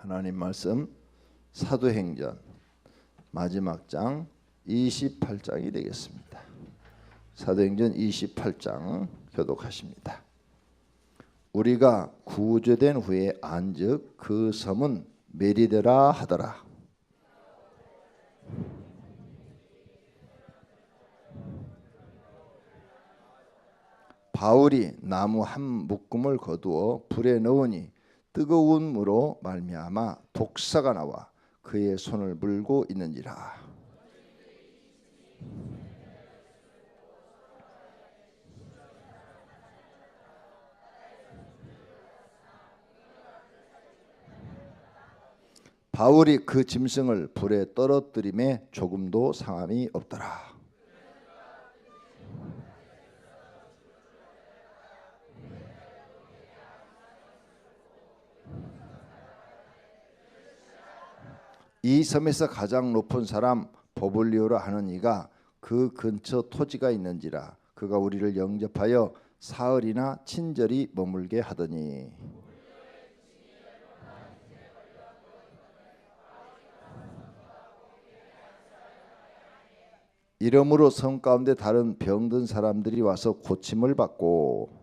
하나님 말씀 사도행전 마지막 장 28장이 되겠습니다. 사도행전 28장 교독하십니다. 우리가 구조된 후에 안즉 그 섬은 메리데라 하더라. 바울이 나무 한 묶음을 거두어 불에 넣으니 뜨거운 물로 말미암아 독사가 나와 그의 손을 물고 있는지라. 바울이 그 짐승을 불에 떨어뜨림에 조금도 상함이 없더라. 이 섬에서 가장 높은 사람 보블리오라 하는 이가 그 근처 토지가 있는지라. 그가 우리를 영접하여 사흘이나 친절히 머물게 하더니 이러므로 섬 가운데 다른 병든 사람들이 와서 고침을 받고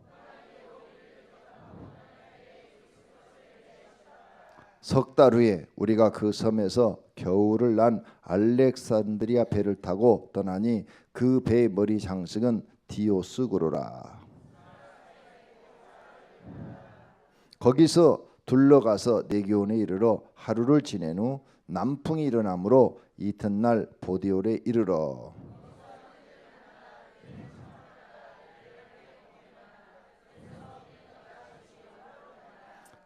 석 달 후에 우리가 그 섬에서 겨울을 난 알렉산드리아 배를 타고 떠나니 그 배의 머리 장식은 디오스고로라. 거기서 둘러가서 네기온에 이르러 하루를 지낸 후 남풍이 일어나므로 이튿날 보디올에 이르러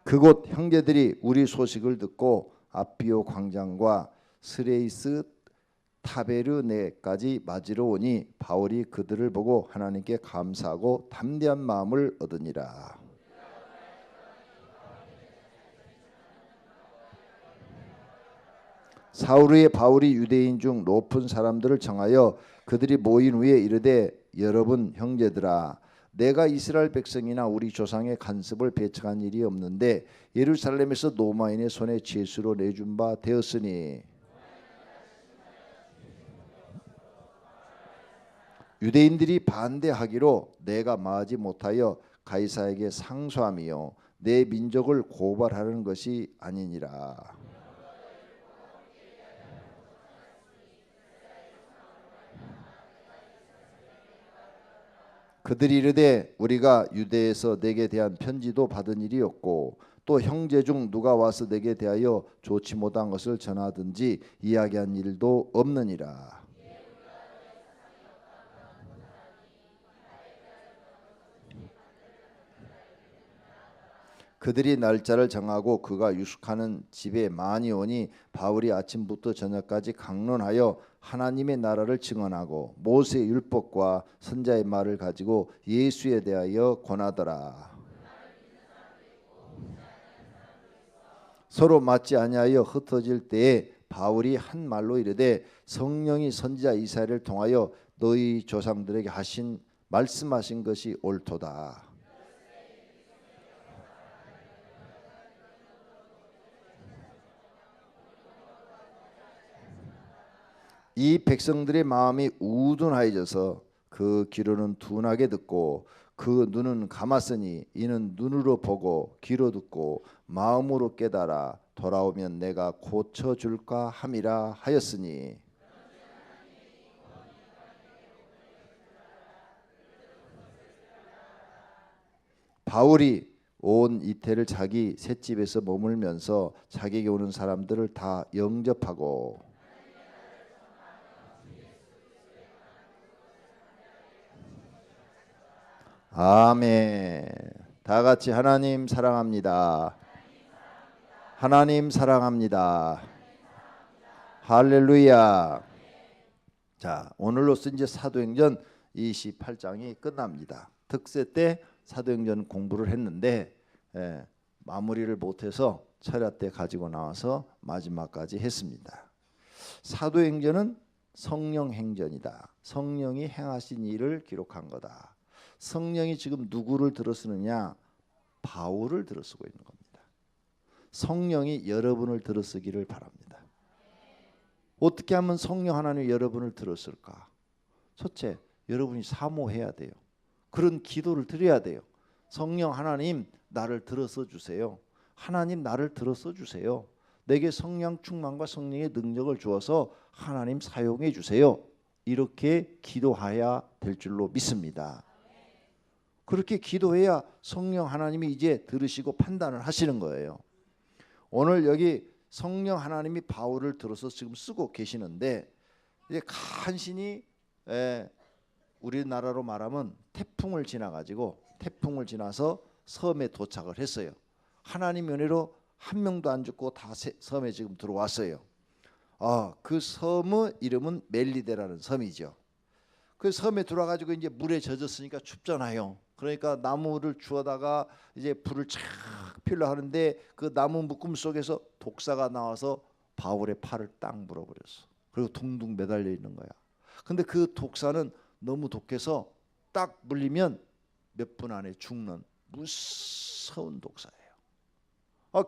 그곳 형제들이 우리 소식을 듣고 아비오 광장과 스레이스 타베르네까지 맞으러 오니 바울이 그들을 보고 하나님께 감사하고 담대한 마음을 얻으니라. 사흘 후에 바울이 유대인 중 높은 사람들을 청하여 그들이 모인 후에 이르되 여러분 형제들아, 내가 이스라엘 백성이나 우리 조상의 간섭을 배척한 일이 없는데 예루살렘에서 로마인의 손에 죄수로 내준 바 되었으니 유대인들이 반대하기로 내가 마하지 못하여 가이사에게 상소함이요 내 민족을 고발하는 것이 아니니라. 그들이 이르되 우리가 유대에서 내게 대한 편지도 받은 일이 없고 또 형제 중 누가 와서 내게 대하여 좋지 못한 것을 전하든지 이야기한 일도 없느니라. 그들이 날짜를 정하고 그가 유숙하는 집에 많이 오니 바울이 아침부터 저녁까지 강론하여 하나님의 나라를 증언하고 모세의 율법과 선자의 말을 가지고 예수에 대하여 권하더라. 서로 맞지 아니하여 흩어질 때에 바울이 한 말로 이르되 성령이 선지자 이사야를 통하여 너희 조상들에게 말씀하신 것이 옳도다. 이 백성들의 마음이 우둔하여져서 그 귀로는 둔하게 듣고 그 눈은 감았으니 이는 눈으로 보고 귀로 듣고 마음으로 깨달아 돌아오면 내가 고쳐줄까 함이라 하였으니 바울이 온 이태를 자기 셋집에서 머물면서 자기에게 오는 사람들을 다 영접하고 아멘. 다 같이 하나님 사랑합니다. 하나님 사랑합니다. 할렐루야. 자, 오늘로써 이제 사도행전 28장이 끝납니다. 특세 때 사도행전 공부를 했는데 마무리를 못해서 철야 때 가지고 나와서 마지막까지 했습니다. 사도행전은 성령 행전이다. 성령이 행하신 일을 기록한 거다. 성령이 지금 누구를 들어쓰느냐? 바울을 들어쓰고 있는 겁니다. 성령이 여러분을 들어쓰기를 바랍니다. 어떻게 하면 성령 하나님이 여러분을 들었을까? 첫째, 여러분이 사모해야 돼요. 그런 기도를 드려야 돼요. 성령 하나님 나를 들어서 주세요. 하나님 나를 들어서 주세요. 내게 성령 충만과 성령의 능력을 주어서 하나님 사용해 주세요. 이렇게 기도해야 될 줄로 믿습니다. 그렇게 기도해야 성령 하나님이 이제 들으시고 판단을 하시는 거예요. 오늘 여기 성령 하나님이 바울을 들어서 지금 쓰고 계시는데 이제 간신히 우리나라로 말하면 태풍을 지나서 섬에 도착을 했어요. 하나님 은혜로 한 명도 안 죽고 다 섬에 지금 들어왔어요. 그 섬의 이름은 멜리데라는 섬이죠. 그 섬에 들어와가지고 이제 물에 젖었으니까 춥잖아요. 그러니까 나무를 주워다가 이제 불을 착 피우려 하는데 그 나무 묶음 속에서 독사가 나와서 바울의 팔을 딱 물어버렸어. 그리고 둥둥 매달려 있는 거야. 근데 그 독사는 너무 독해서 딱 물리면 몇 분 안에 죽는 무서운 독사예요.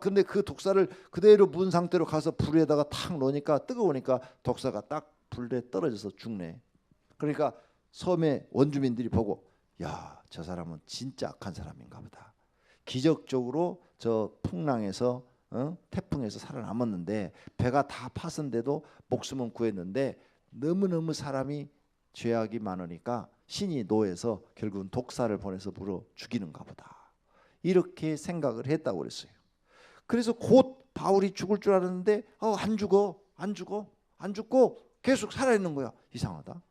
근데 그 독사를 그대로 문 상태로 가서 불에다가 탁 놓으니까 뜨거우니까 독사가 딱 불에 떨어져서 죽네. 그러니까 섬의 원주민들이 보고 야, 저 사람은 진짜 악한 사람인가 보다. 기적적으로 저 풍랑에서 태풍에서 살아남았는데 배가 다 파손돼도 목숨은 구했는데 너무너무 사람이 죄악이 많으니까 신이 노해서 결국은 독사를 보내서 물어 죽이는가 보다. 이렇게 생각을 했다고 그랬어요. 그래서 곧 바울이 죽을 줄 알았는데 안 죽고 계속 살아있는 거야. 이상하다.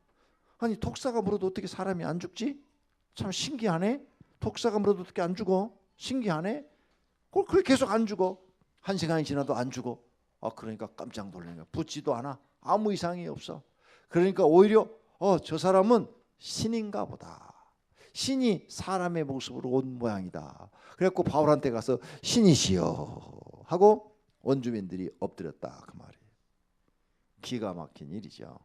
아니 독사가 물어도 어떻게 사람이 안 죽지? 참 신기하네. 독사가 물어도 어떻게 안 죽어? 신기하네. 그걸 계속 안 죽어. 1시간이 지나도 안 죽어. 그러니까 깜짝 놀라는 거야. 붙지도 않아. 아무 이상이 없어. 그러니까 오히려 저 사람은 신인가 보다. 신이 사람의 모습으로 온 모양이다. 그래갖고 바울한테 가서 신이시여 하고 원주민들이 엎드렸다 그 말이에요. 기가 막힌 일이죠.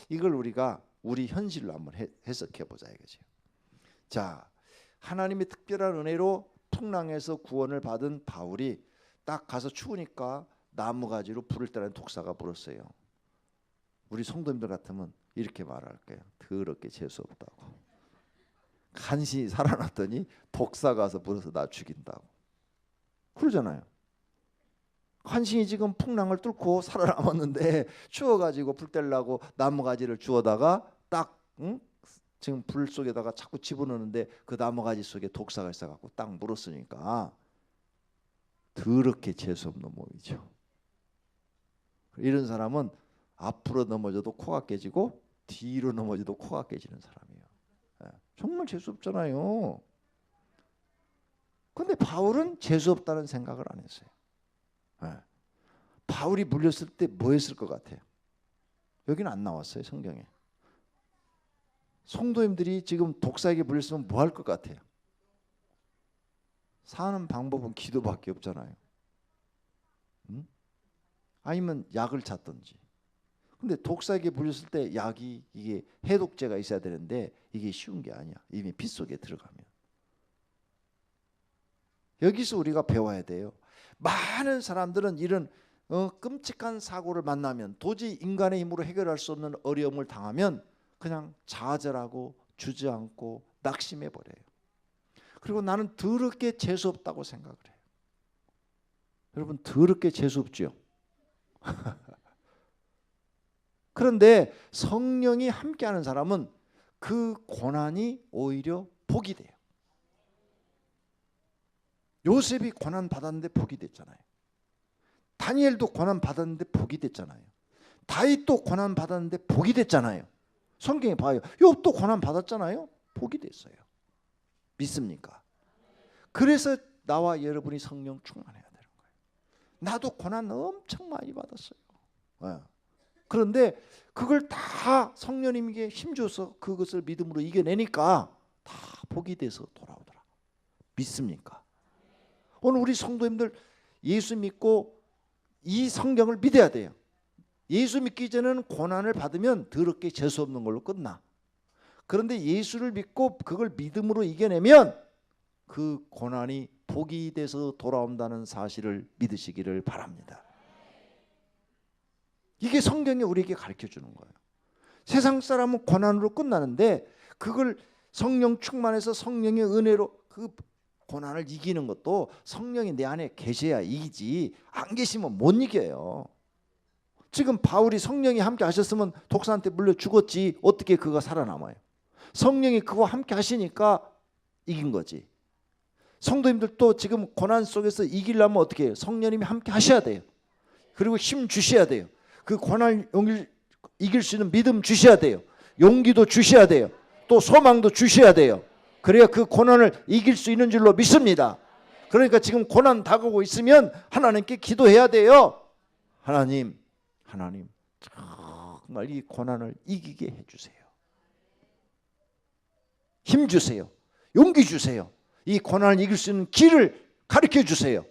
이걸 우리가 우리 현실로 한번 해석해 보자 이거죠. 자, 하나님의 특별한 은혜로 풍랑에서 구원을 받은 바울이 딱 가서 추우니까 나무가지로 불을 따르는 독사가 불었어요. 우리 성도님들 같으면 이렇게 말할 거예요. 더럽게 재수 없다고. 간신히 살아났더니 독사가 와서 불어서 나 죽인다고. 그러잖아요. 간신히 지금 풍랑을 뚫고 살아남았는데 추워가지고 불 떼려고 나무가지를 주워다가 딱 지금 불 속에다가 자꾸 집어넣는데 그 나무가지 속에 독사가 있어갖고 딱 물었으니까 더럽게 재수없는 몸이죠. 이런 사람은 앞으로 넘어져도 코가 깨지고 뒤로 넘어져도 코가 깨지는 사람이에요. 정말 재수없잖아요. 근데 바울은 재수없다는 생각을 안 했어요. 바울이 물렸을 때 뭐 했을 것 같아요? 여기는 안 나왔어요, 성경에. 성도님들이 지금 독사에게 물렸으면 뭐 할 것 같아요? 사는 방법은 기도밖에 없잖아요. 아니면 약을 찾든지. 근데 독사에게 물렸을 때 약이 이게 해독제가 있어야 되는데 이게 쉬운 게 아니야. 이미 피 속에 들어가면. 여기서 우리가 배워야 돼요. 많은 사람들은 이런 끔찍한 사고를 만나면 도저히 인간의 힘으로 해결할 수 없는 어려움을 당하면 그냥 좌절하고 주저앉고 낙심해 버려요. 그리고 나는 더럽게 재수없다고 생각을 해요. 여러분 더럽게 재수없죠? 그런데 성령이 함께하는 사람은 그 고난이 오히려 복이 돼요. 요셉이 고난 받았는데 복이 됐잖아요. 다니엘도 고난 받았는데 복이 됐잖아요. 다윗도 고난 받았는데 복이 됐잖아요. 성경에 봐요. 욥도 고난 받았잖아요. 복이 됐어요. 믿습니까? 그래서 나와 여러분이 성령 충만해야 되는 거예요. 나도 고난 엄청 많이 받았어요. 그런데 그걸 다 성령님에게 힘줘서 그것을 믿음으로 이겨내니까 다 복이 돼서 돌아오더라. 믿습니까? 오늘 우리 성도님들 예수 믿고 이 성경을 믿어야 돼요. 예수 믿기 전에는 고난을 받으면 더럽게 재수 없는 걸로 끝나. 그런데 예수를 믿고 그걸 믿음으로 이겨내면 그 고난이 복이 돼서 돌아온다는 사실을 믿으시기를 바랍니다. 이게 성경이 우리에게 가르쳐주는 거예요. 세상 사람은 고난으로 끝나는데 그걸 성령 충만해서 성령의 은혜로 그 고난을 이기는 것도 성령이 내 안에 계셔야 이기지, 안 계시면 못 이겨요. 지금 바울이 성령이 함께 하셨으면 독사한테 물려 죽었지 어떻게 그가 살아남아요? 성령이 그와 함께 하시니까 이긴 거지. 성도님들도 지금 고난 속에서 이기려면 어떻게 해요? 성령님이 함께 하셔야 돼요. 그리고 힘 주셔야 돼요. 그 고난을 이길 수 있는 믿음 주셔야 돼요. 용기도 주셔야 돼요. 또 소망도 주셔야 돼요. 그래야 그 고난을 이길 수 있는 줄로 믿습니다. 그러니까 지금 고난 다가오고 있으면 하나님께 기도해야 돼요. 하나님 정말 이 고난을 이기게 해주세요. 힘 주세요. 용기 주세요. 이 고난을 이길 수 있는 길을 가르쳐 주세요.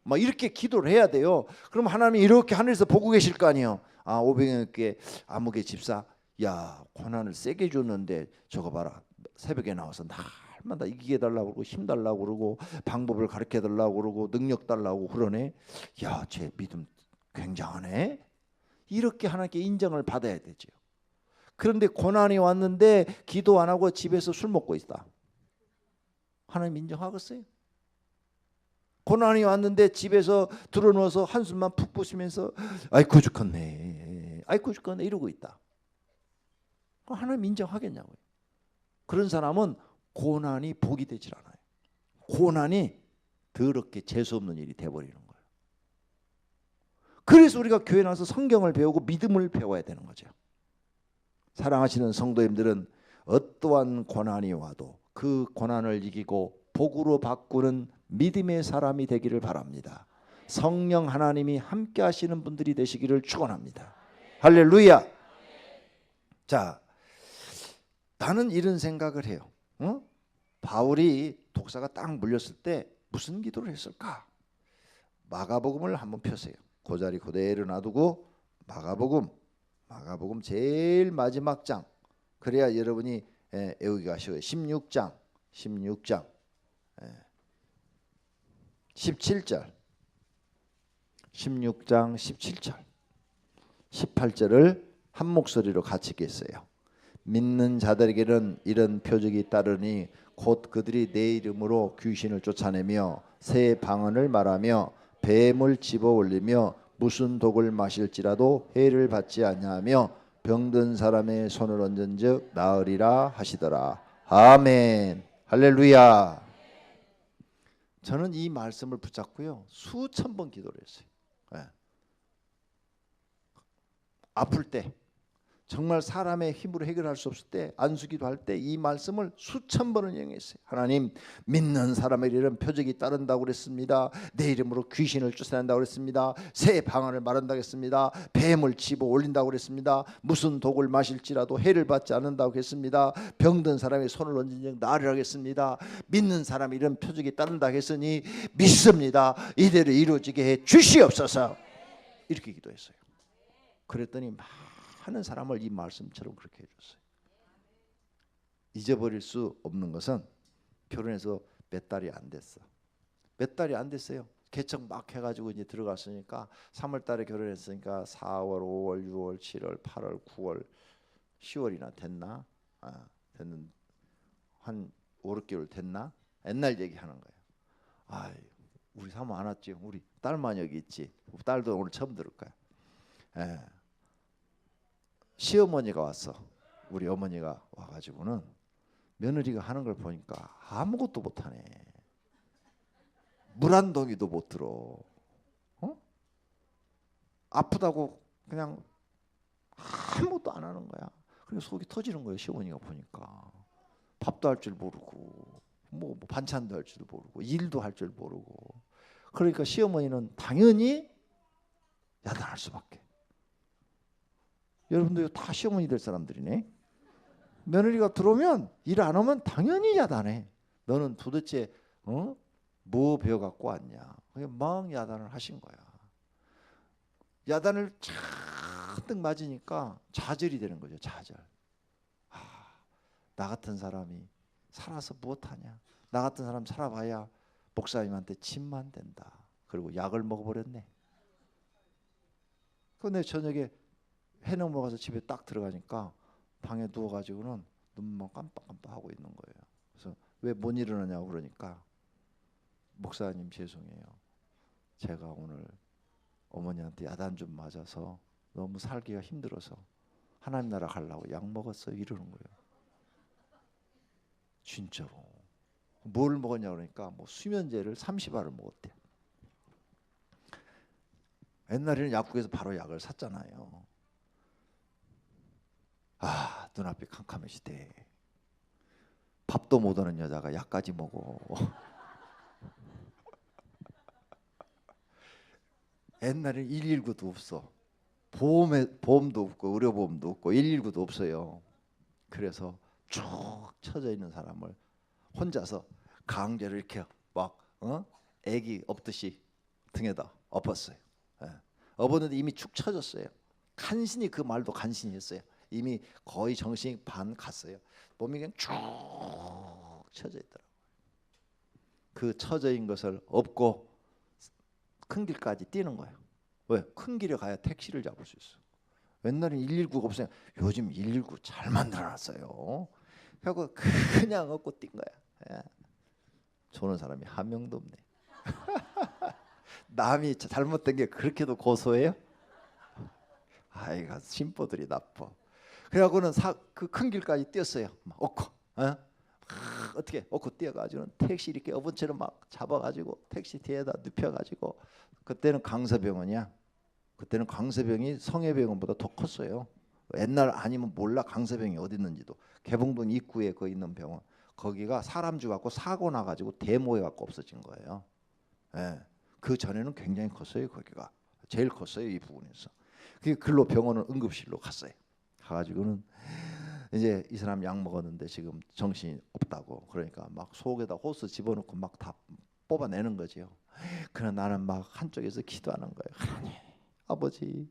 막 이렇게 기도를 해야 돼요. 그럼 하나님이 이렇게 하늘에서 보고 계실 거 아니에요. 아, 오병이어께 아무개 집사, 야, 고난을 세게 줬는데 저거 봐라, 새벽에 나와서 날마다 이기게 해달라고 그러고 힘 달라고 그러고 방법을 가르쳐 달라고 그러고 능력 달라고 그러네. 야, 쟤 믿음 굉장하네. 이렇게 하나님께 인정을 받아야 되죠. 그런데 고난이 왔는데 기도 안 하고 집에서 술 먹고 있다. 하나님 인정하겠어요? 고난이 왔는데 집에서 들어누워서 한숨만 푹 pu시면서 아이고 죽겠네, 아이고 죽겠네 이러고 있다. 하나님 인정하겠냐고요? 그런 사람은 고난이 복이 되질 않아요. 고난이 더럽게 재수없는 일이 돼버리는 거예요. 그래서 우리가 교회 나와서 성경을 배우고 믿음을 배워야 되는 거죠. 사랑하시는 성도님들은 어떠한 고난이 와도 그 고난을 이기고 복으로 바꾸는 믿음의 사람이 되기를 바랍니다. 성령 하나님이 함께 하시는 분들이 되시기를 축원합니다. 할렐루야. 자, 나는 이런 생각을 해요. 바울이 독사가 딱 물렸을 때 무슨 기도를 했을까? 마가복음을 한번 펴세요. 그 자리 그대로 놔두고 마가복음 제일 마지막 장, 그래야 여러분이 외우기가 쉬워요. 16장 17절 16장 17절 18절을 한 목소리로 같이 읽겠어요. 믿는 자들에게는 이런 표적이 따르니 곧 그들이 내 이름으로 귀신을 쫓아내며 새 방언을 말하며 뱀을 집어 올리며 무슨 독을 마실지라도 해를 받지 아니하며 병든 사람의 손을 얹은즉 나으리라 하시더라. 아멘. 할렐루야. 저는 이 말씀을 붙잡고요 수천 번 기도를 했어요. 아플 때, 정말 사람의 힘으로 해결할 수 없을 때, 안수기도 할 때 이 말씀을 수천 번을 인용했어요. 하나님, 믿는 사람의 이런 표적이 따른다고 그랬습니다. 내 이름으로 귀신을 쫓아낸다고 그랬습니다. 새 방언을 말한다고 했습니다. 뱀을 집어 올린다고 그랬습니다. 무슨 독을 마실지라도 해를 받지 않는다고 했습니다. 병든 사람의 손을 얹은 즉 나으리라 하겠습니다. 믿는 사람이 이런 표적이 따른다고 했으니 믿습니다. 이대로 이루어지게 해 주시옵소서. 이렇게 기도했어요. 그랬더니 많은 사람을 이 말씀처럼 그렇게 해줬어요. 잊어버릴 수 없는 것은 결혼해서 몇 달이 안 됐어. 몇 달이 안 됐어요. 개척 막 해가지고 이제 들어갔으니까 3월 달에 결혼했으니까 4월, 5월, 6월, 7월, 8월, 9월, 10월이나 됐나? 됐는 한 5, 6개월 됐나? 옛날 얘기하는 거예요. 아, 우리 사모 안 왔지? 우리 딸만 여기 있지. 딸도 오늘 처음 들을 거야. 예. 시어머니가 왔어. 우리 어머니가 와가지고는 며느리가 하는 걸 보니까 아무것도 못하네. 물 한 동이도 못 들어. 아프다고 그냥 아무것도 안 하는 거야. 그리고 속이 터지는 거예요. 시어머니가 보니까 밥도 할 줄 모르고 뭐 반찬도 할 줄 모르고 일도 할 줄 모르고. 그러니까 시어머니는 당연히 야단할 수밖에. 여러분들 다 시어머니 될 사람들이네. 며느리가 들어오면 일 안 하면 당연히 야단해. 너는 도대체 뭐 배워갖고 왔냐. 그냥 막 야단을 하신 거야. 야단을 잔뜩 맞으니까 좌절이 되는 거죠. 좌절. 나 같은 사람이 살아서 무엇하냐. 나 같은 사람 살아봐야 목사님한테 침만 댄다. 그리고 약을 먹어버렸네. 근데 저녁에 해 넘어가서 집에 딱 들어가니까 방에 누워가지고는 눈만 깜빡깜빡 하고 있는 거예요. 그래서 왜 못 일어나냐고 그러니까 목사님 죄송해요. 제가 오늘 어머니한테 야단 좀 맞아서 너무 살기가 힘들어서 하나님 나라 가려고 약 먹었어요. 이러는 거예요. 진짜로. 뭘 먹었냐 그러니까 뭐 수면제를 30알을 먹었대. 옛날에는 약국에서 바로 약을 샀잖아요. 아, 눈앞이 캄캄해지대. 밥도 못 하는 여자가 약까지 먹어. 옛날에는 119도 없어. 보험도 없고 의료보험도 없고 119도 없어요. 그래서 쭉 처져 있는 사람을 혼자서 강제로 이렇게 막 애기 엎듯이 등에다 엎었어요. 예. 엎었는데 이미 축 처졌어요. 간신히 그 말도 간신히 했어요. 이미 거의 정신이 반 갔어요. 몸이 그냥 쭉 처져 있더라고요. 그 처져 있는 것을 엎고 큰 길까지 뛰는 거예요. 왜? 큰 길에 가야 택시를 잡을 수 있어. 옛날에 119가 없어요. 요즘 119 잘 만들어놨어요. 그래서 그냥 엎고 뛴 거야. 예. 조는 사람이 한 명도 없네. 남이 잘못된 게 그렇게도 고소해요? 아이가 심보들이 나빠. 그래갖고는 그 큰 길까지 뛰었어요. 막 엎고, 어떻게 엎고 뛰어가지고는 택시 이렇게 어번 채로 막 잡아가지고 택시 뒤에다 눕혀가지고 그때는 강서병원이야. 그때는 강서병이 성해병원보다 더 컸어요. 옛날 아니면 몰라 강서병이 어디 있는지도. 개봉동 입구에 그 있는 병원. 거기가 사람 죽었고 사고 나가지고 대모해갖고 없어진 거예요. 예. 그 전에는 굉장히 컸어요. 거기가 제일 컸어요. 이 부분에서. 그 글로 병원은 응급실로 갔어요. 가가지고는 이제 이 사람 약 먹었는데 지금 정신이 없다고. 그러니까 막 속에다 호스 집어넣고 막 다 뽑아내는 거죠. 그러나 나는 막 한쪽에서 기도하는 거예요. 하나님, 아버지,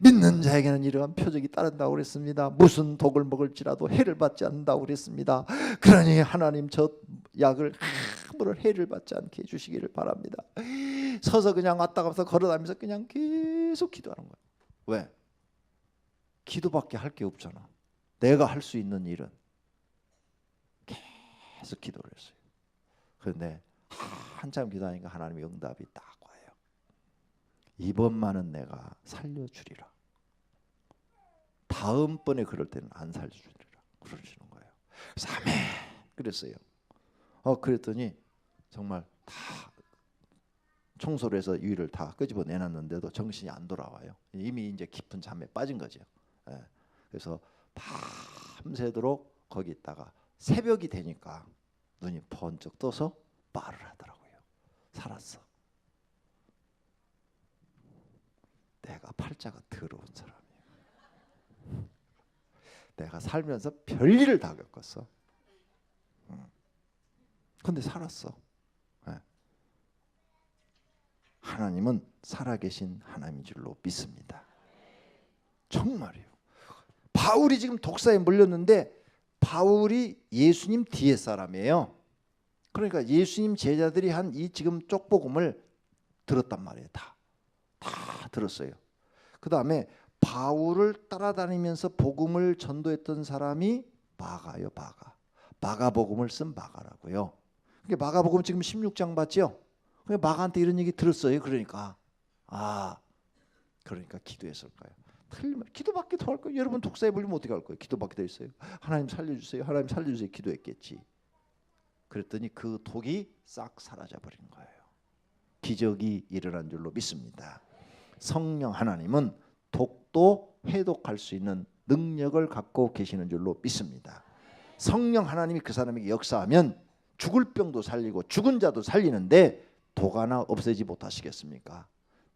믿는 자에게는 이러한 표적이 따른다고 그랬습니다. 무슨 독을 먹을지라도 해를 받지 않는다고 그랬습니다. 그러니 하나님 저 약을 아무런 해를 받지 않게 해주시기를 바랍니다. 서서 그냥 왔다 갔다 걸어다니면서 그냥 계속 기도하는 거예요. 왜? 기도밖에 할 게 없잖아. 내가 할 수 있는 일은 계속 기도를 했어요. 그런데 한참 기도하니까 하나님의 응답이 딱 와요. 이번만은 내가 살려주리라. 다음번에 그럴 때는 안 살려주리라. 그러시는 거예요. 그래서 아멘 그랬어요. 그랬더니 정말 다 청소를 해서 유리를 다 끄집어 내놨는데도 정신이 안 돌아와요. 이미 이제 깊은 잠에 빠진 거죠. 예. 그래서 밤새도록 거기 있다가 새벽이 되니까 눈이 번쩍 떠서 말을 하더라고요. 살았어. 내가 팔자가 더러운 사람이야. 내가 살면서 별일을 다 겪었어. 근데 살았어. 네. 하나님은 살아계신 하나님인 줄로 믿습니다. 정말이에요. 바울이 지금 독사에 물렸는데 바울이 예수님 뒤에 사람이에요. 그러니까 예수님 제자들이 한 이 지금 쪽복음을 들었단 말이에요. 다 들었어요. 그 다음에 바울을 따라다니면서 복음을 전도했던 사람이 마가요. 마가복음을 쓴 마가라고요. 그러니까 마가복음 지금 16장 봤죠? 그러니까 마가한테 이런 얘기 들었어요. 그러니까 기도했을 거예요. 틀리면 기도받기도 할 거예요. 여러분 독사에 물리면 어떻게 할 거예요? 기도받기도 했어요. 하나님 살려주세요. 하나님 살려주세요. 기도했겠지. 그랬더니 그 독이 싹 사라져버린 거예요. 기적이 일어난 줄로 믿습니다. 성령 하나님은 독도 해독할 수 있는 능력을 갖고 계시는 줄로 믿습니다. 성령 하나님이 그 사람에게 역사하면 죽을 병도 살리고 죽은 자도 살리는데 독 하나 없애지 못하시겠습니까?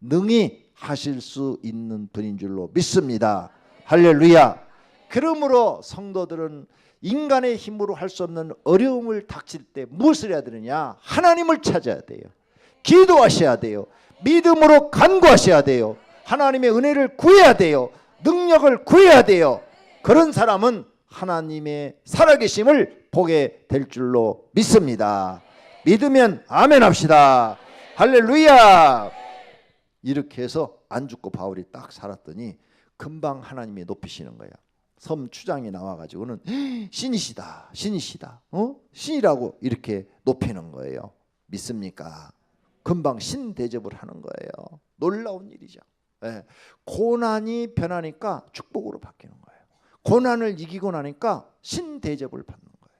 능히 하실 수 있는 분인 줄로 믿습니다. 할렐루야. 그러므로 성도들은 인간의 힘으로 할 수 없는 어려움을 닥칠 때 무엇을 해야 되느냐? 하나님을 찾아야 돼요. 기도하셔야 돼요. 믿음으로 간구하셔야 돼요. 하나님의 은혜를 구해야 돼요. 능력을 구해야 돼요. 그런 사람은 하나님의 살아계심을 보게 될 줄로 믿습니다. 믿으면 아멘 합시다. 할렐루야. 이렇게 해서 안 죽고 바울이 딱 살았더니 금방 하나님이 높이시는 거야. 섬 추장이 나와가지고는 신이시다, 신이시다, 신이라고 이렇게 높이는 거예요. 믿습니까? 금방 신 대접을 하는 거예요. 놀라운 일이죠. 예. 고난이 변하니까 축복으로 바뀌는 거예요. 고난을 이기고 나니까 신 대접을 받는 거예요.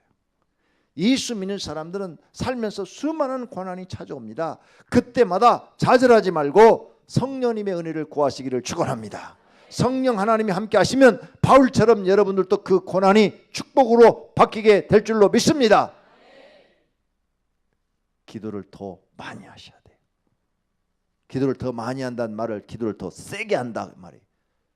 예수 믿는 사람들은 살면서 수많은 고난이 찾아옵니다. 그때마다 좌절하지 말고 성령님의 은혜를 구하시기를 축원합니다. 성령 하나님이 함께 하시면 바울처럼 여러분들도 그 고난이 축복으로 바뀌게 될 줄로 믿습니다. 기도를 더 많이 하셔야 돼요. 기도를 더 많이 한다는 말을 기도를 더 세게 한다 그 말이에요.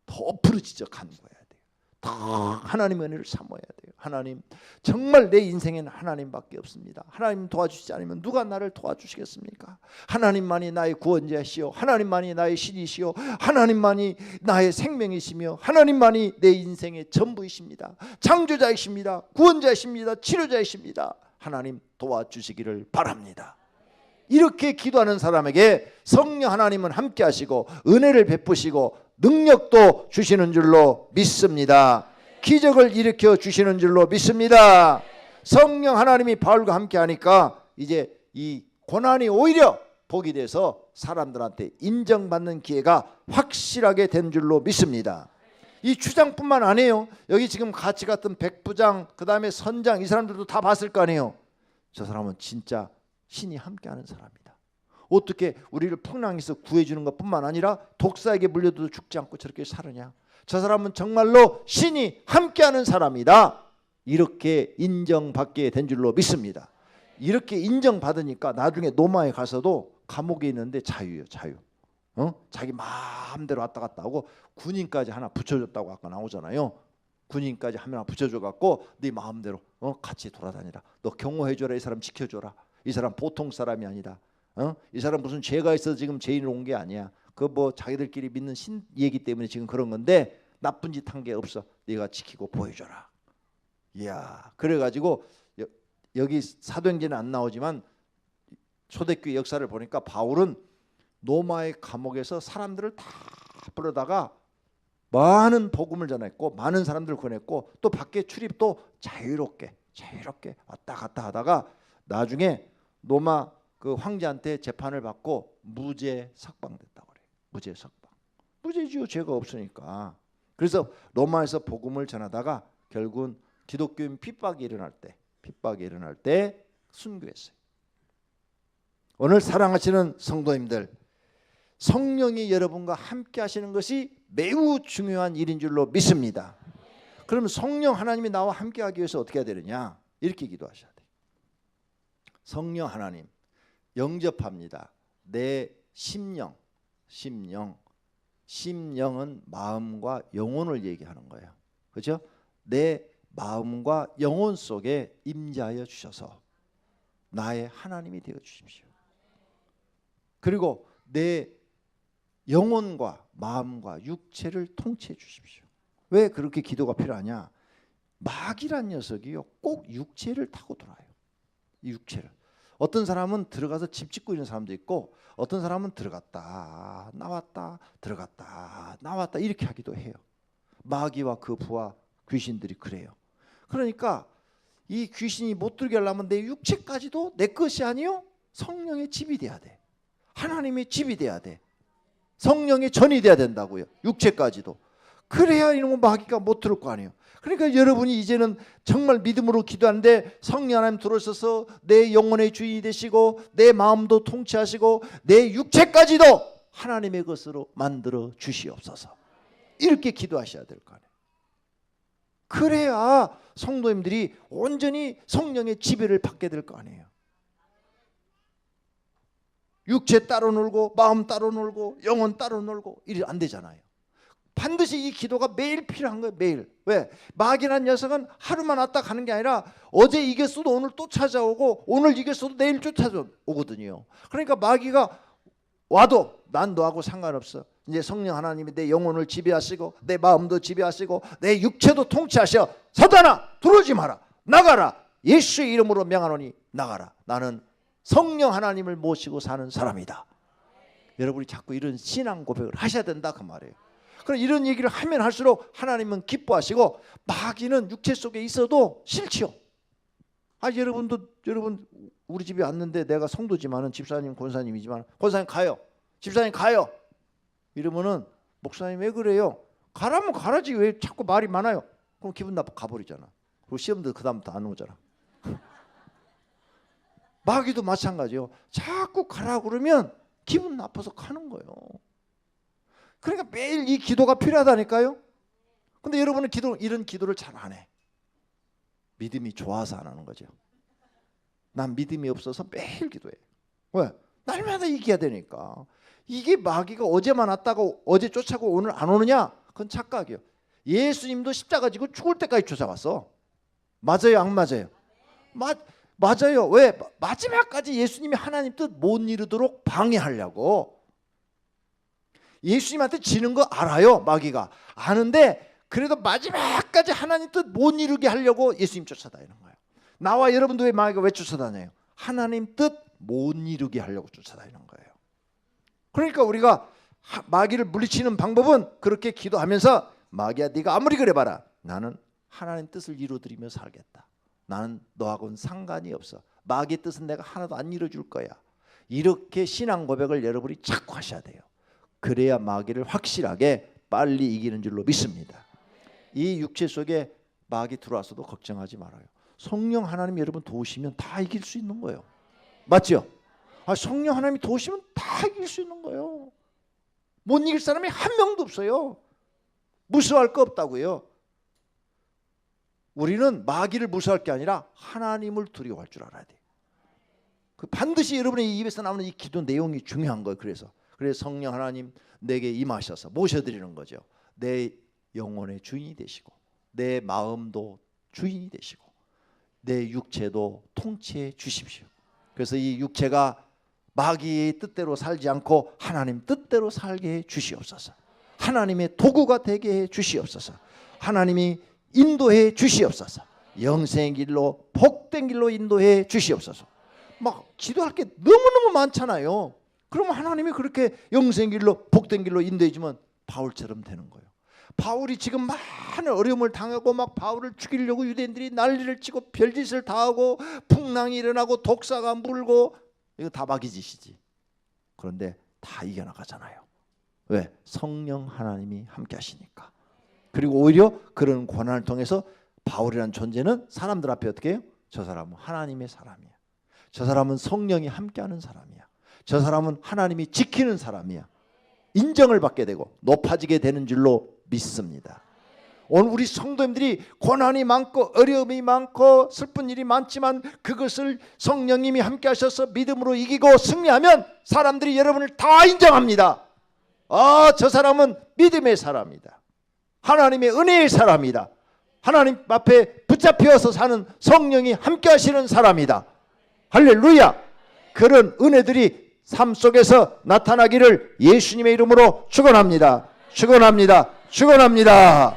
더 부르짖어 간구해야 돼요. 더 하나님의 은혜를 사모해야 돼요. 하나님, 정말 내 인생에는 하나님밖에 없습니다. 하나님 도와주시지 않으면 누가 나를 도와주시겠습니까? 하나님만이 나의 구원자시오, 하나님만이 나의 신이시오, 하나님만이 나의 생명이시며 하나님만이 내 인생의 전부이십니다. 창조자이십니다. 구원자이십니다. 치료자이십니다. 하나님 도와주시기를 바랍니다. 이렇게 기도하는 사람에게 성령 하나님은 함께 하시고 은혜를 베푸시고 능력도 주시는 줄로 믿습니다. 기적을 일으켜 주시는 줄로 믿습니다. 성령 하나님이 바울과 함께 하니까 이제 이 고난이 오히려 복이 돼서 사람들한테 인정받는 기회가 확실하게 된 줄로 믿습니다. 이 추장뿐만 아니에요. 여기 지금 같이 갔던 백부장, 그 다음에 선장, 이 사람들도 다 봤을 거 아니에요. 저 사람은 진짜 신이 함께하는 사람이다. 어떻게 우리를 풍랑에서 구해주는 것뿐만 아니라 독사에게 물려도 죽지 않고 저렇게 살으냐. 저 사람은 정말로 신이 함께하는 사람이다. 이렇게 인정받게 된 줄로 믿습니다. 이렇게 인정받으니까 나중에 로마에 가서도 감옥에 있는데 자유예요. 자유. 자기 마음대로 왔다 갔다 하고 군인까지 하나 붙여줬다고 아까 나오잖아요. 군인까지 하나 붙여줘갖고 네 마음대로 같이 돌아다니라. 너 경호해줘라. 이 사람 지켜줘라. 이 사람 보통 사람이 아니다. 이 사람 무슨 죄가 있어서 지금 죄인으로 온 게 아니야. 그 뭐 자기들끼리 믿는 신 얘기 때문에 지금 그런 건데 나쁜 짓 한 게 없어. 네가 지키고 보여줘라. 이야, 그래가지고 여기 사도행전에 안 나오지만 초대교회 역사를 보니까 바울은 로마의 감옥에서 사람들을 다 불러다가 많은 복음을 전했고 많은 사람들을 구원했고 또 밖에 출입도 자유롭게 왔다 갔다 하다가 나중에 로마 그 황제한테 재판을 받고 무죄 석방됐다고 그래요. 무죄 석방. 무죄지요. 죄가 없으니까. 그래서 로마에서 복음을 전하다가 결국은 기독교인 핍박이 일어날 때 순교했어요. 오늘 사랑하시는 성도님들, 성령이 여러분과 함께 하시는 것이 매우 중요한 일인 줄로 믿습니다. 그러면 성령 하나님이 나와 함께 하기 위해서 어떻게 해야 되느냐? 이렇게 기도하셔야 돼요. 성령 하나님 영접합니다. 내 심령은 마음과 영혼을 얘기하는 거예요. 그렇죠? 내 마음과 영혼 속에 임재하여 주셔서 나의 하나님이 되어 주십시오. 그리고 내 영혼과 마음과 육체를 통치해 주십시오. 왜 그렇게 기도가 필요하냐? 마귀란 녀석이요 꼭 육체를 타고 돌아요. 이 육체를. 어떤 사람은 들어가서 집 짓고 있는 사람도 있고 어떤 사람은 들어갔다 나왔다 들어갔다 나왔다 이렇게 하기도 해요. 마귀와 그 부하 귀신들이 그래요. 그러니까 이 귀신이 못 들게 하려면 내 육체까지도 내 것이 아니요 성령의 집이 돼야 돼. 하나님의 집이 돼야 돼. 성령의 전이 돼야 된다고요. 육체까지도. 그래야 이놈의 마귀가 못 들을 거 아니에요. 그러니까 여러분이 이제는 정말 믿음으로 기도하는데 성령 하나님 들어오셔서 내 영혼의 주인이 되시고 내 마음도 통치하시고 내 육체까지도 하나님의 것으로 만들어 주시옵소서. 이렇게 기도하셔야 될 거 아니에요. 그래야 성도님들이 온전히 성령의 지배를 받게 될 거 아니에요. 육체 따로 놀고 마음 따로 놀고 영혼 따로 놀고 이래 안 되잖아요. 반드시 이 기도가 매일 필요한 거예요. 매일. 왜? 마귀란 녀석은 하루만 왔다 가는 게 아니라 어제 이겼어도 오늘 또 찾아오고 오늘 이겼어도 내일 쫓아오거든요. 그러니까 마귀가 와도 난 너하고 상관없어. 이제 성령 하나님이 내 영혼을 지배하시고 내 마음도 지배하시고 내 육체도 통치하셔. 사단아 들어오지 마라. 나가라. 예수의 이름으로 명하노니 나가라. 나는 성령 하나님을 모시고 사는 사람이다. 여러분이 자꾸 이런 신앙 고백을 하셔야 된다 그 말이에요. 그럼 이런 얘기를 하면 할수록 하나님은 기뻐하시고 마귀는 육체 속에 있어도 싫지요. 여러분 우리 집에 왔는데 내가 성도지만은 집사님 권사님이지만 권사님 가요. 집사님 가요. 이러면은 목사님 왜 그래요? 가라면 가라지 왜 자꾸 말이 많아요? 그럼 기분 나빠 가버리잖아. 그리고 시험도 그 다음부터 안 오잖아. 마귀도 마찬가지요. 자꾸 가라고 그러면 기분 나빠서 가는 거예요. 그러니까 매일 이 기도가 필요하다니까요. 근데 여러분은 이런 기도를 잘 안 해. 믿음이 좋아서 안 하는 거죠. 난 믿음이 없어서 매일 기도해. 왜? 날마다 이겨야 되니까. 이게 마귀가 어제만 왔다고 어제 쫓아고 오늘 안 오느냐? 그건 착각이에요. 예수님도 십자가 지고 죽을 때까지 쫓아갔어. 맞아요, 안 맞아요? 맞아요. 왜? 마지막까지 예수님이 하나님 뜻 못 이루도록 방해하려고. 예수님한테 지는 거 알아요, 마귀가. 아는데 그래도 마지막까지 하나님 뜻 못 이루게 하려고 예수님 쫓아다니는 거예요. 나와 여러분도 왜 마귀가 왜 쫓아다녀요? 하나님 뜻 못 이루게 하려고 쫓아다니는 거예요. 그러니까 우리가 마귀를 물리치는 방법은 그렇게 기도하면서 마귀야 네가 아무리 그래 봐라. 나는 하나님 뜻을 이루어드리며 살겠다. 나는 너하고는 상관이 없어. 마귀의 뜻은 내가 하나도 안 이루어줄 거야. 이렇게 신앙 고백을 여러분이 자꾸 하셔야 돼요. 그래야 마귀를 확실하게 빨리 이기는 줄로 믿습니다. 이 육체 속에 마귀 들어와서도 걱정하지 말아요. 성령 하나님 여러분 도우시면 다 이길 수 있는 거예요. 맞죠? 성령 하나님이 도우시면 다 이길 수 있는 거예요. 못 이길 사람이 한 명도 없어요. 무서워할 거 없다고요. 우리는 마귀를 무서워할 게 아니라 하나님을 두려워할 줄 알아야 돼요. 반드시 여러분의 입에서 나오는 이 기도 내용이 중요한 거예요. 그래서 성령 하나님 내게 임하셔서 모셔드리는 거죠. 내 영혼의 주인이 되시고 내 마음도 주인이 되시고 내 육체도 통치해 주십시오. 그래서 이 육체가 마귀의 뜻대로 살지 않고 하나님 뜻대로 살게 해 주시옵소서. 하나님의 도구가 되게 해 주시옵소서. 하나님이 인도해 주시옵소서. 영생의 길로 복된 길로 인도해 주시옵소서. 막 기도할 게 너무너무 많잖아요. 그러면 하나님이 그렇게 영생의 길로 복된 길로 인도해 주면 바울처럼 되는 거예요. 바울이 지금 많은 어려움을 당하고 막 바울을 죽이려고 유대인들이 난리를 치고 별짓을 다 하고 풍랑이 일어나고 독사가 물고 이거 다 마귀 짓이지. 그런데 다 이겨나가잖아요. 왜? 성령 하나님이 함께 하시니까. 그리고 오히려 그런 고난을 통해서 바울이라는 존재는 사람들 앞에 어떻게 해요? 저 사람은 하나님의 사람이야. 저 사람은 성령이 함께하는 사람이야. 저 사람은 하나님이 지키는 사람이야. 인정을 받게 되고 높아지게 되는 줄로 믿습니다. 오늘 우리 성도님들이 고난이 많고 어려움이 많고 슬픈 일이 많지만 그것을 성령님이 함께 하셔서 믿음으로 이기고 승리하면 사람들이 여러분을 다 인정합니다. 저 사람은 믿음의 사람이다. 하나님의 은혜의 사람이다. 하나님 앞에 붙잡혀서 사는 성령이 함께 하시는 사람이다. 할렐루야. 그런 은혜들이 삶 속에서 나타나기를 예수님의 이름으로 축원합니다. 축원합니다. 축원합니다.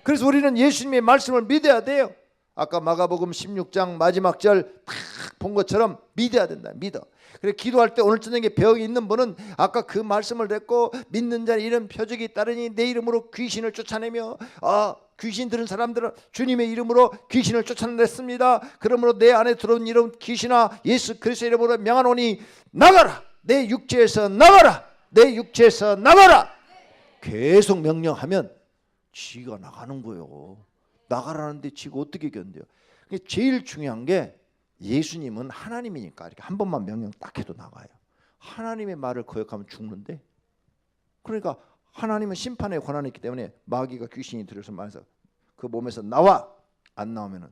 그래서 우리는 예수님의 말씀을 믿어야 돼요. 아까 마가복음 16장 마지막 절 딱 본 것처럼 믿어야 된다. 믿어. 그래 기도할 때 오늘 저녁에 병이 있는 분은 아까 그 말씀을 듣고 믿는 자는 이런 표적이 따르니 내 이름으로 귀신을 쫓아내며 귀신 들은 사람들은 주님의 이름으로 귀신을 쫓아냈습니다. 그러므로 내 안에 들어온 이런 귀신아 예수 그리스도의 이름으로 명하노니 나가라. 내 육체에서 나가라. 내 육체에서 나가라. 계속 명령하면 쥐가 나가는 거예요. 나가라는데 쥐가 어떻게 견뎌요? 제일 중요한 게 예수님은 하나님이니까 이렇게 한 번만 명령 딱 해도 나가요. 하나님의 말을 거역하면 죽는데, 그러니까 하나님은 심판의 권한이 있기 때문에 마귀가 귀신이 들어서 말해서 그 몸에서 나와. 안 나오면은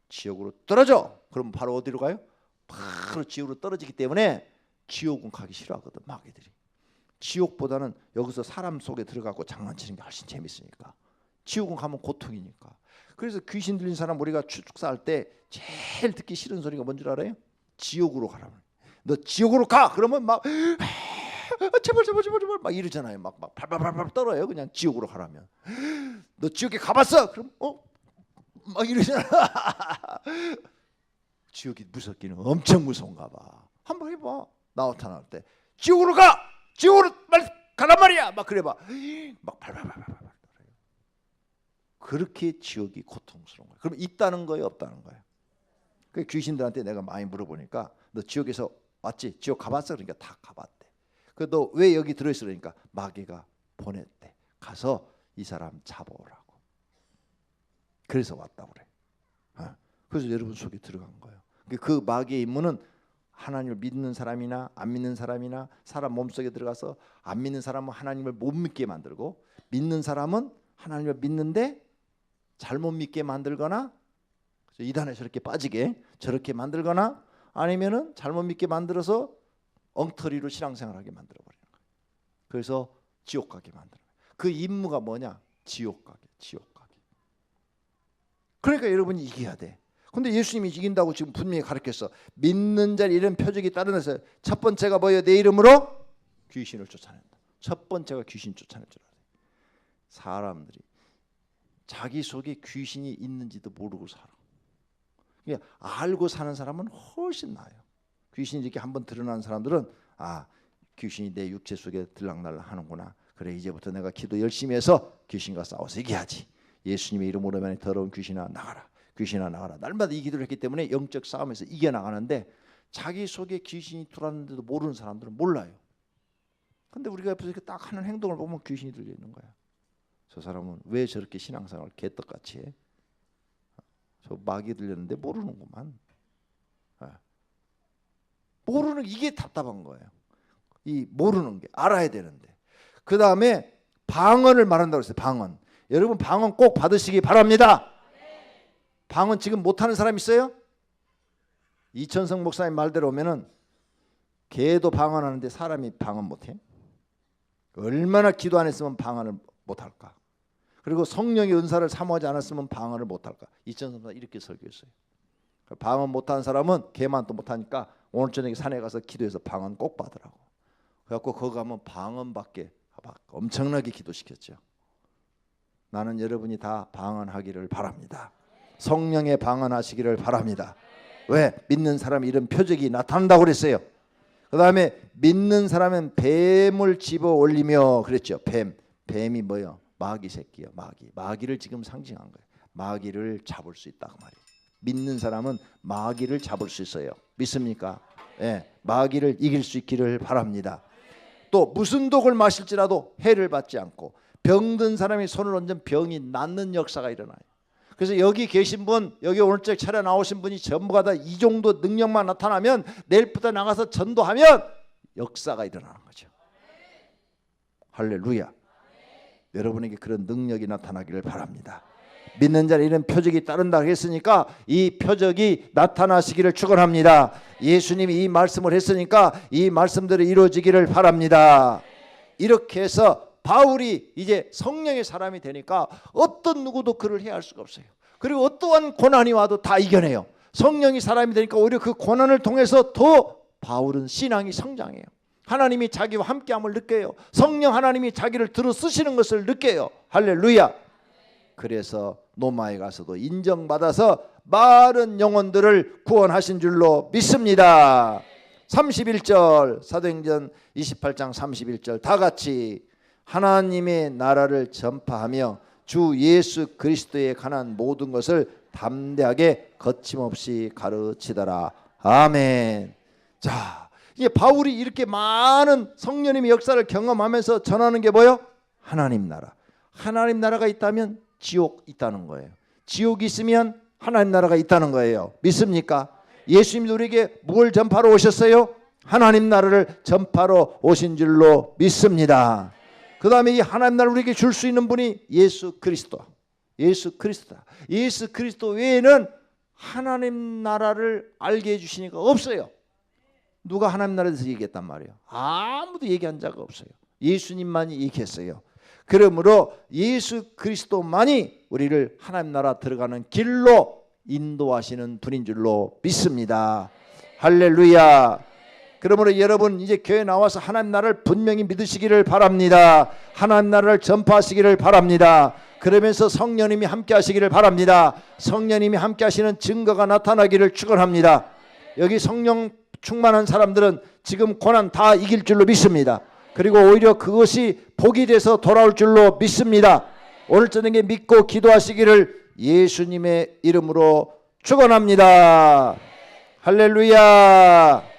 지옥으로 떨어져. 그럼 바로 어디로 가요? 바로 지옥으로 떨어지기 때문에 지옥은 가기 싫어하거든 마귀들이. 지옥보다는 여기서 사람 속에 들어가고 장난치는 게 훨씬 재밌으니까. 지옥은 가면 고통이니까. 그래서 귀신 들린 사람 우리가 축사할 때 제일 듣기 싫은 소리가 뭔 줄 알아요? 지옥으로 가라면. 너 지옥으로 가. 그러면 막 제발 막 이러잖아요. 막 발발발발 떨어요. 그냥 지옥으로 가라면. 너 지옥에 가봤어? 그럼 막 이러잖아. 지옥이 무섭기는 엄청 무서운가 봐. 한번 해봐. 나타날 때 지옥으로 가! 지옥으로 빨리 가란 말이야! 막 그래봐. 막 발발발발. 그렇게 지옥이 고통스러운 거예요. 그럼 있다는 거예요, 없다는 거예요? 그 귀신들한테 내가 많이 물어보니까 너 지옥에서 왔지? 지옥 가봤어? 그러니까 다 가봤대. 그 너 왜 여기 들어있어? 그러니까 마귀가 보냈대. 가서 이 사람 잡아오라고. 그래서 왔다고 그래. 그래서 여러분 속에 들어간 거예요. 그 마귀의 임무는 하나님을 믿는 사람이나 안 믿는 사람이나 사람 몸속에 들어가서 안 믿는 사람은 하나님을 못 믿게 만들고 믿는 사람은 하나님을 믿는데 잘못 믿게 만들거나 이단에 저렇게 빠지게 저렇게 만들거나 아니면은 잘못 믿게 만들어서 엉터리로 신앙생활하게 만들어버리는 거예요. 그래서 지옥 가게 만드는 거예요. 그 임무가 뭐냐? 지옥 가게, 지옥 가게. 그러니까 여러분이 이겨야 돼. 근데 예수님이 이긴다고 지금 분명히 가르쳤어. 믿는 자를 이런 표적이 따르면서 첫 번째가 뭐예요? 내 이름으로 귀신을 쫓아낸다. 첫 번째가 귀신 쫓아낼 줄 알아요. 사람들이 자기 속에 귀신이 있는지도 모르고 살아. 그러니까 알고 사는 사람은 훨씬 나아요. 귀신이 이렇게 한번 드러난 사람들은 귀신이 내 육체 속에 들락날락 하는구나. 그래 이제부터 내가 기도 열심히 해서 귀신과 싸워서 이겨야지. 예수님의 이름으로 만에 더러운 귀신아 나가라. 귀신아 나가라. 날마다 이 기도를 했기 때문에 영적 싸움에서 이겨나가는데 자기 속에 귀신이 들어왔는데도 모르는 사람들은 몰라요. 근데 우리가 옆에서 이렇게 딱 하는 행동을 보면 귀신이 들려 있는 거야. 저 사람은 왜 저렇게 신앙생활을 개떡같이 해? 저 마귀 들렸는데 모르는구만. 모르는 이게 답답한 거예요. 이 모르는 게 알아야 되는데. 그 다음에 방언을 말한다고 했어요. 방언. 여러분 방언 꼭 받으시기 바랍니다. 방언 지금 못하는 사람 있어요? 이천성 목사님 말대로 오면은 개도 방언하는데 사람이 방언 못해? 얼마나 기도 안 했으면 방언을 못할까? 그리고 성령의 은사를 사모하지 않았으면 방언을 못할까? 이천성 목사님 이렇게 설교했어요. 방언 못하는 사람은 개만 또 못하니까 오늘 저녁에 산에 가서 기도해서 방언 꼭 받으라고. 그래갖고 거기 가면 방언밖에 엄청나게 기도시켰죠. 나는 여러분이 다 방언하기를 바랍니다. 성령의 방언하시기를 바랍니다. 왜? 믿는 사람이 이런 표적이 나타난다고 그랬어요. 그 다음에 믿는 사람은 뱀을 집어 올리며 그랬죠. 뱀이 뭐예요? 마귀 새끼요. 마귀를 지금 상징한 거예요. 마귀를 잡을 수 있다 그 말이에요. 믿는 사람은 마귀를 잡을 수 있어요. 믿습니까? 예, 마귀를 이길 수 있기를 바랍니다. 또 무슨 독을 마실지라도 해를 받지 않고 병든 사람이 손을 얹은 병이 낫는 역사가 일어나요. 그래서 여기 계신 분, 여기 오늘 쪽 차례 나오신 분이 전부가 다 이 정도 능력만 나타나면 내일부터 나가서 전도하면 역사가 일어나는 거죠. 할렐루야. 여러분에게 그런 능력이 나타나기를 바랍니다. 믿는 자는 이런 표적이 따른다 했으니까 이 표적이 나타나시기를 축원합니다. 예수님이 이 말씀을 했으니까 이 말씀대로 이루어지기를 바랍니다. 이렇게 해서 바울이 이제 성령의 사람이 되니까 어떤 누구도 그를 해할 수가 없어요. 그리고 어떠한 고난이 와도 다 이겨내요. 성령이 사람이 되니까 오히려 그 고난을 통해서 더 바울은 신앙이 성장해요. 하나님이 자기와 함께함을 느껴요. 성령 하나님이 자기를 들어 쓰시는 것을 느껴요. 할렐루야. 그래서 로마에 가서도 인정받아서 많은 영혼들을 구원하신 줄로 믿습니다. 31절 사도행전 28장 31절 다 같이 하나님의 나라를 전파하며 주 예수 그리스도에 관한 모든 것을 담대하게 거침없이 가르치더라. 아멘. 자, 이제 바울이 이렇게 많은 성령님의 역사를 경험하면서 전하는 게 뭐예요? 하나님 나라. 하나님 나라가 있다면 지옥 있다는 거예요. 지옥이 있으면 하나님 나라가 있다는 거예요. 믿습니까? 예수님이 우리에게 뭘 전파로 오셨어요? 하나님 나라를 전파로 오신 줄로 믿습니다. 그 다음에 이 하나님 나라를 우리에게 줄 수 있는 분이 예수 그리스도. 예수 그리스도다. 예수 그리스도 외에는 하나님 나라를 알게 해주시니까 없어요. 누가 하나님 나라에 대해서 얘기했단 말이에요? 아무도 얘기한 자가 없어요. 예수님만이 얘기했어요. 그러므로 예수 그리스도만이 우리를 하나님 나라 들어가는 길로 인도하시는 분인 줄로 믿습니다. 할렐루야. 그러므로 여러분 이제 교회 나와서 하나님 나라를 분명히 믿으시기를 바랍니다. 하나님 나라를 전파하시기를 바랍니다. 그러면서 성령님이 함께 하시기를 바랍니다. 성령님이 함께 하시는 증거가 나타나기를 축원합니다. 여기 성령 충만한 사람들은 지금 고난 다 이길 줄로 믿습니다. 그리고 오히려 그것이 복이 돼서 돌아올 줄로 믿습니다. 오늘 저녁에 믿고 기도하시기를 예수님의 이름으로 축원합니다. 할렐루야.